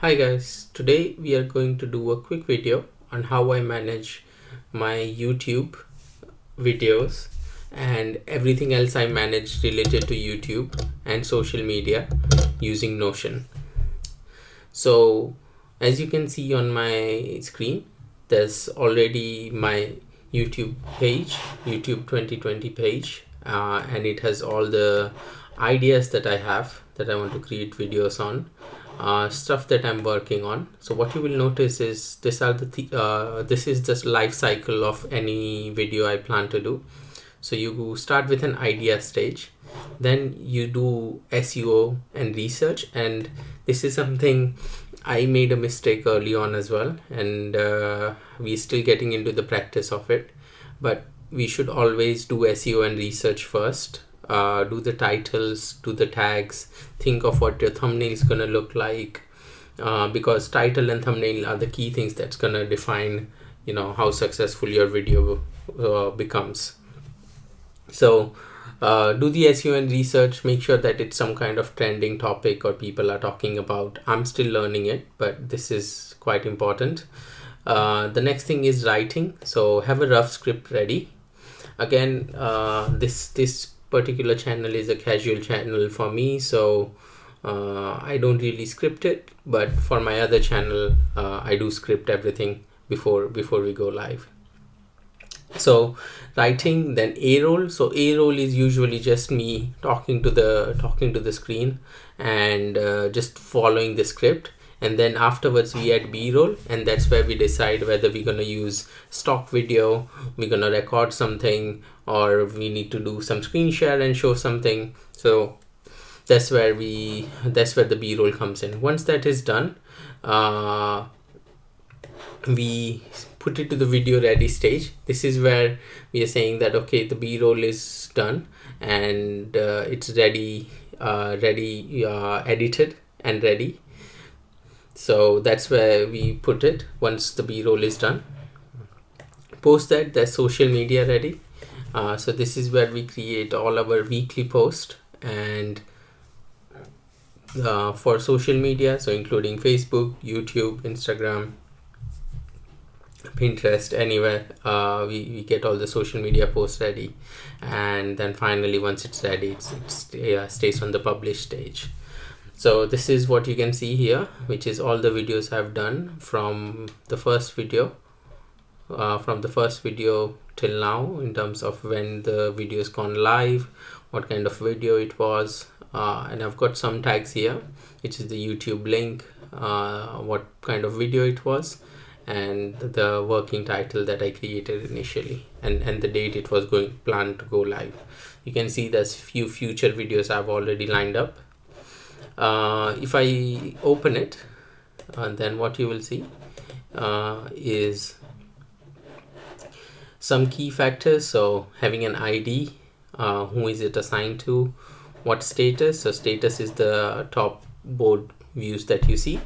Hi guys, today we are going to do a quick video on how I manage my YouTube videos and everything else I manage related to YouTube and social media using Notion. So as you can see on my screen, there's already my YouTube page, YouTube 2020 page, and it has all the ideas that I have that I want to create videos on, stuff that I'm working on. So what you will notice is this is the life cycle of any video I plan to do. So you start with an idea stage, then you do SEO and research, and this is something I made a mistake early on as well, and we're still getting into the practice of it. But we should always do SEO and research first. Do the titles, do the tags, think of what your thumbnail is gonna look like, because title and thumbnail are the key things that's gonna define, how successful your video becomes. So do the SEO and research, make sure that it's some kind of trending topic or people are talking about. I'm still learning it, but this is quite important. The next thing is writing. So have a rough script ready. Again, this particular channel is a casual channel for me, so I don't really script it, but for my other channel I do script everything before we go live. So writing, then A-roll. So A-roll is usually just me talking to the screen and just following the script, and then afterwards we add B-roll, and that's where we decide whether we're going to use stock video, we're going to record something, or we need to do some screen share and show something. So that's where the B-roll comes in. Once that is done, we put it to the video ready stage. This is where we are saying that okay, the B-roll is done and it's ready, edited and ready. So that's where we put it once the B-roll is done. Post that, there's social media ready. So this is where we create all our weekly posts, and for social media, so including Facebook, YouTube, Instagram, Pinterest, anywhere, we get all the social media posts ready, and then finally once it's ready, it stays on the publish stage. So this is what you can see here, which is all the videos I've done from the first video till now, in terms of when the video has gone live, what kind of video it was, and I've got some tags here, which is the YouTube link, what kind of video it was, and the working title that I created initially, and the date it was planned to go live. You can see there's few future videos I've already lined up. If I open it, then what you will see is some key factors. So having an ID, who is it assigned to, what status. So status is the top board views that you see,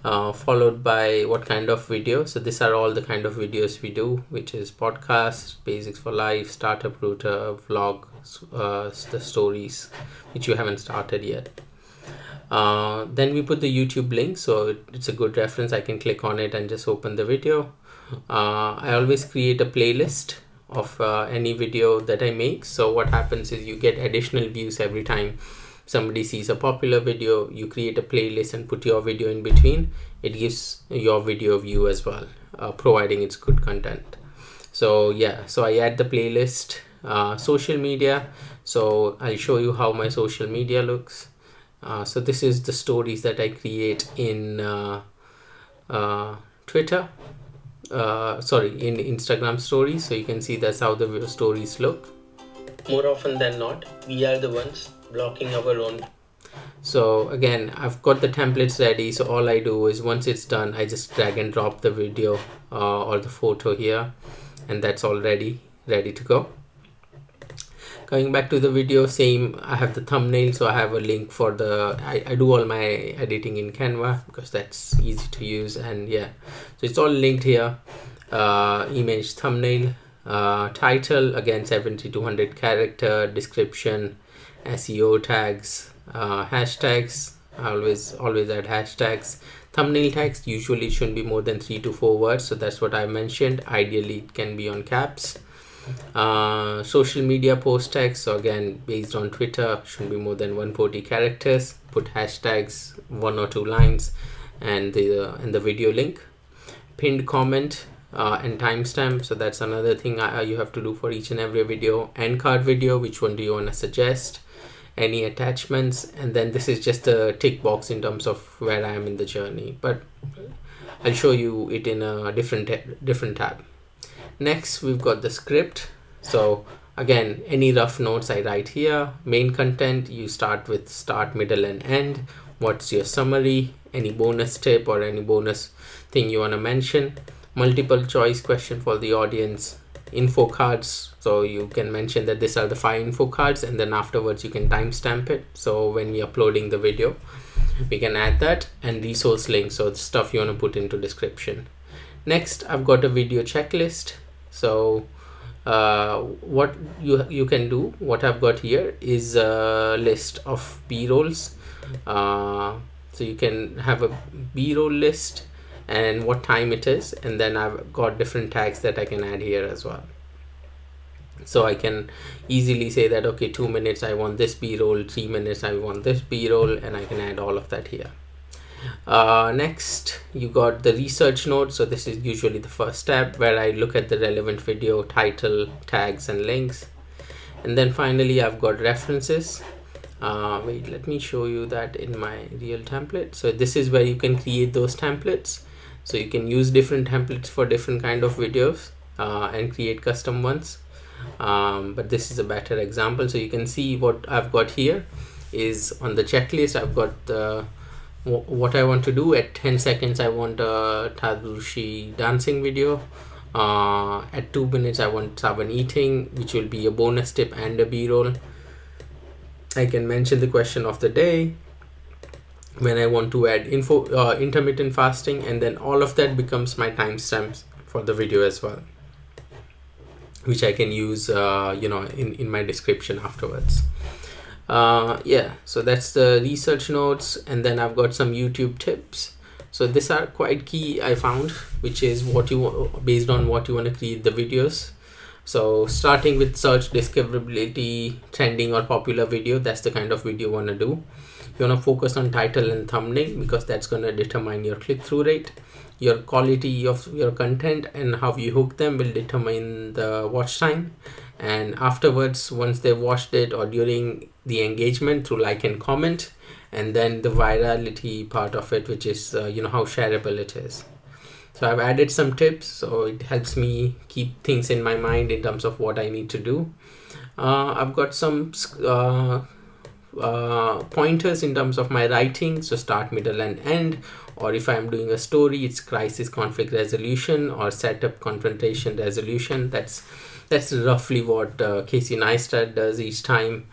followed by what kind of video. So these are all the kind of videos we do, which is podcast, basics for life, startup router, vlog, the stories which you haven't started yet. Then we put the YouTube link, so it's a good reference. I can click on it and just open the video. I always create a playlist of any video that I make. So what happens is you get additional views every time somebody sees a popular video. You create a playlist and put your video in between. It gives your video view as well, providing it's good content. So yeah, so I add the playlist. Social media, so I'll show you how my social media looks. So this is the stories that I create in Twitter, in Instagram stories. So you can see that's how the stories look. More often than not, we are the ones blocking our own. So again, I've got the templates ready, so all I do is once it's done, I just drag and drop the video or the photo here, and that's all ready to go. Coming back to the video, same, I have the thumbnail, so I have a link for I do all my editing in Canva because that's easy to use, and yeah, so it's all linked here. Image, thumbnail, title, again 70 to 100 character, description, SEO tags, hashtags. I always add hashtags. Thumbnail text usually shouldn't be more than 3 to 4 words, so that's what I mentioned. Ideally it can be on caps. Social media post text, so again based on Twitter, shouldn't be more than 140 characters. Put hashtags, 1 or 2 lines, and the video link. Pinned comment and timestamp, so that's another thing you have to do for each and every video. End card video, which one do you want to suggest, any attachments, and then this is just a tick box in terms of where I am in the journey, but I'll show you it in a different tab. Next we've got the script. So again, any rough notes I write here. Main content, you start with start, middle and end. What's your summary, any bonus tip or any bonus thing you want to mention. Multiple choice question for the audience. Info cards, so you can mention that these are the 5 info cards, and then afterwards you can timestamp it, so when we're uploading the video we can add that. And resource links, so the stuff you want to put into description. Next I've got a video checklist. So what you can do, what I've got here is a list of B-rolls. So you can have a B-roll list and what time it is, and then I've got different tags that I can add here as well. So I can easily say that okay, 2 minutes I want this B-roll, 3 minutes I want this B-roll, and I can add all of that here. Next you got the research node. So this is usually the first tab where I look at the relevant video title, tags and links. And then finally I've got references. Wait, let me show you that in my real template. So this is where you can create those templates. So you can use different templates for different kind of videos and create custom ones. But this is a better example. So you can see what I've got here is on the checklist. I've got the what I want to do. At 10 seconds I want a Tadushi dancing video. At 2 minutes I want Saban eating, which will be a bonus tip and a B-roll. I can mention the question of the day. When I want to add intermittent fasting, and then all of that becomes my timestamps for the video as well, which I can use in my description afterwards. Yeah, so that's the research notes. And then I've got some YouTube tips. So these are quite key, I found, which is what you based on what you want to create the videos. So starting with search, discoverability, trending or popular video, that's the kind of video you want to do. You want to focus on title and thumbnail because that's going to determine your click-through rate. Your quality of your content and how you hook them will determine the watch time. And afterwards, once they watched it, or during the engagement through like and comment, and then the virality part of it, which is how shareable it is. So I've added some tips, so it helps me keep things in my mind in terms of what I need to do. I've got some pointers in terms of my writing, so start, middle and end. Or if I'm doing a story, it's crisis, conflict resolution, or setup, confrontation, resolution. That's roughly what Casey Neistat does each time.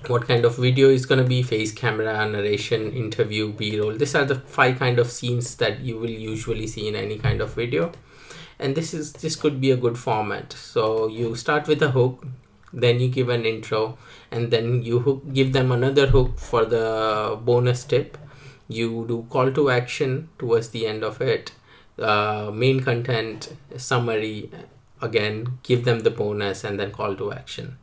What kind of video is going to be: face, camera, narration, interview, B-roll. These are the 5 kind of scenes that you will usually see in any kind of video. And this could be a good format. So you start with a hook, then you give an intro, and then you give them another hook for the bonus tip. You do call to action towards the end of it, main content, summary, again give them the bonus, and then call to action.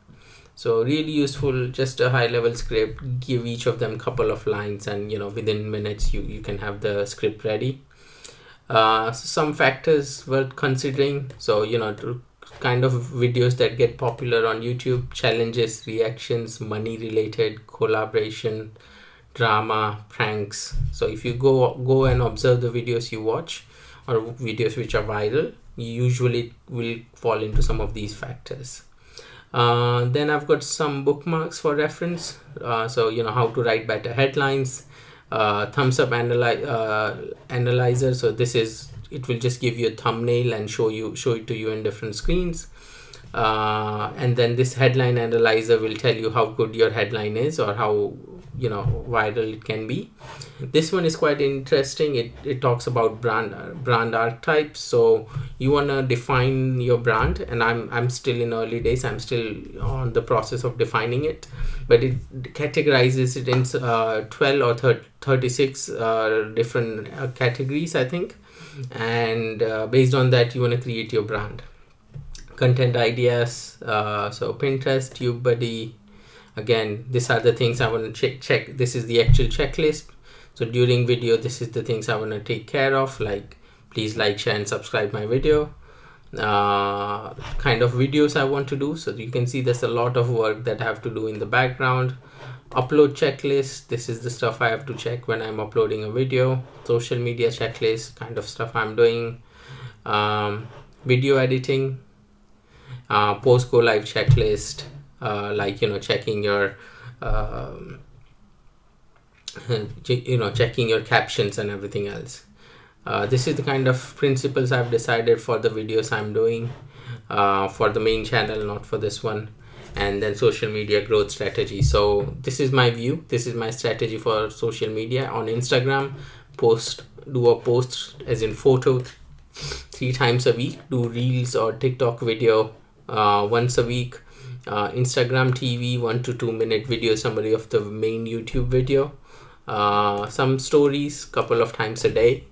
So really useful, just a high level script, give each of them couple of lines, and within minutes you can have the script ready. Some factors worth considering. So kind of videos that get popular on YouTube: challenges, reactions, money related, collaboration, drama, pranks. So if you go and observe the videos you watch, or videos which are viral, you usually will fall into some of these factors. Then I've got some bookmarks for reference. So how to write better headlines, thumbs up analyzer. So it will just give you a thumbnail and show it to you in different screens. and then this headline analyzer will tell you how good your headline is or how viral it can be. This one is quite interesting. It talks about brand archetypes. So you want to define your brand, and I'm still in early days. I'm still on the process of defining it, but it categorizes it in 12 or 36 different categories, I think. And based on that, you want to create your brand. Content ideas, so Pinterest, TubeBuddy. Again, these are the things I want to check. This is the actual checklist. So during video, this is the things I want to take care of, like please like, share and subscribe my video. Kind of videos I want to do. So you can see there's a lot of work that I have to do in the background. Upload checklist, this is the stuff I have to check when I'm uploading a video. Social media checklist, kind of stuff I'm doing. Video editing, post go live checklist, like checking your checking your captions and everything else. This is the kind of principles I've decided for the videos I'm doing for the main channel, not for this one. And then social media growth strategy. So this is my view. This is my strategy for social media. On Instagram, do a post as in photo 3 times a week. Do reels or TikTok video once a week. Instagram TV 1 to 2 minute video summary of the main YouTube video. Some stories couple of times a day.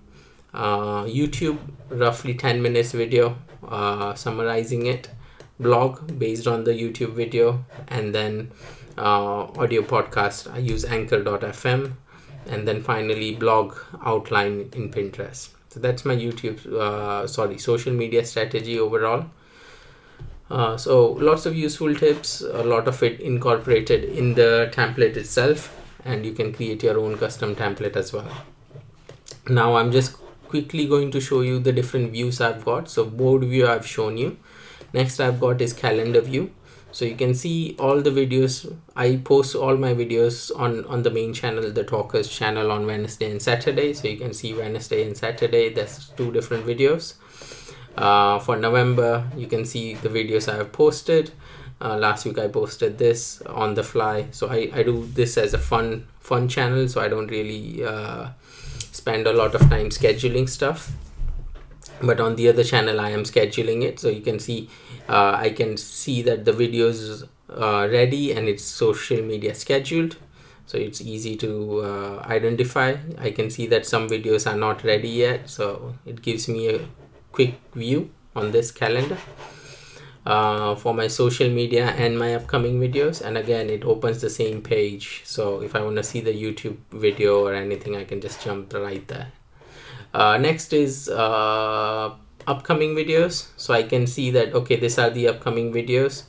YouTube roughly 10 minutes video summarizing it. Blog based on the YouTube video, and then audio podcast. I use anchor.fm, and then finally blog outline in Pinterest. So that's my social media strategy overall. So lots of useful tips, a lot of it incorporated in the template itself, and you can create your own custom template as well. Now I'm just quickly going to show you the different views I've got. So board view I've shown you. Next I've got is calendar view. So you can see all the videos. I post all my videos on the main channel, the Talkers channel, on Wednesday and Saturday. So you can see Wednesday and Saturday, that's 2 different videos. For November, you can see the videos I have posted. Last week I posted this on the fly. So I do this as a fun channel, so I don't really spend a lot of time scheduling stuff. But on the other channel I am scheduling it. So you can see I can see that the video is ready and it's social media scheduled, so it's easy to identify. I can see that some videos are not ready yet, so it gives me a quick view on this calendar for my social media and my upcoming videos. And again, it opens the same page, so if I want to see the YouTube video or anything, I can just jump right there. Next is upcoming videos. So I can see that, okay, these are the upcoming videos.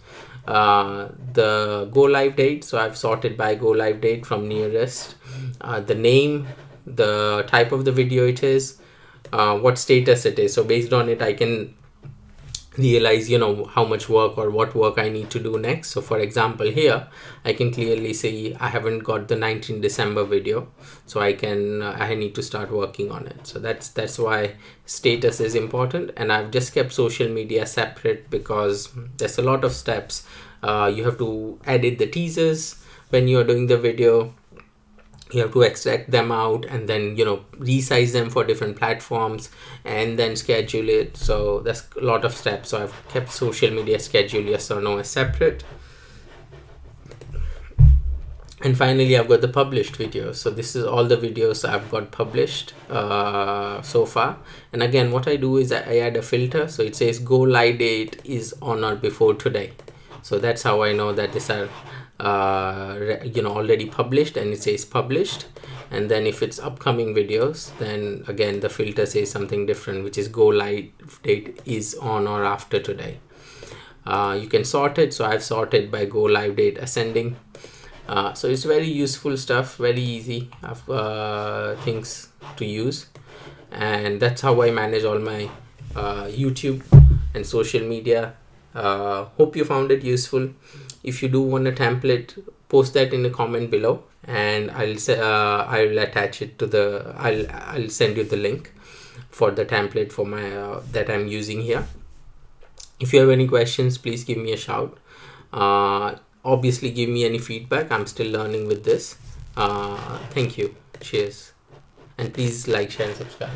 The go live date, so I've sorted by go live date from nearest. The name, the type of the video it is, what status it is. So based on it, I can realize how much work or what work I need to do next. So for example, here I can clearly see I haven't got the 19 December video, so I need to start working on it. So that's why status is important. And I've just kept social media separate because there's a lot of steps. You have to edit the teasers when you're doing the video. You have to extract them out and then resize them for different platforms and then schedule it. So that's a lot of steps. So I've kept social media schedule yes or no as separate. And finally, I've got the published videos. So this is all the videos I've got published so far. And again, what I do is I add a filter. So it says go live date is on or before today. So that's how I know that these are already published, and it says published. And then if it's upcoming videos, then again the filter says something different, which is go live date is on or after today. You can sort it. So I've sorted by go live date ascending. So it's very useful stuff, very easy things to use, and that's how I manage all my YouTube and social media. Hope you found it useful. If you do want a template, post that in the comment below, and I'll attach it to I'll send you the link for the template for my that I'm using here. If you have any questions, please give me a shout. Obviously give me any feedback. I'm still learning with this. Thank you. Cheers. And please like, share and subscribe.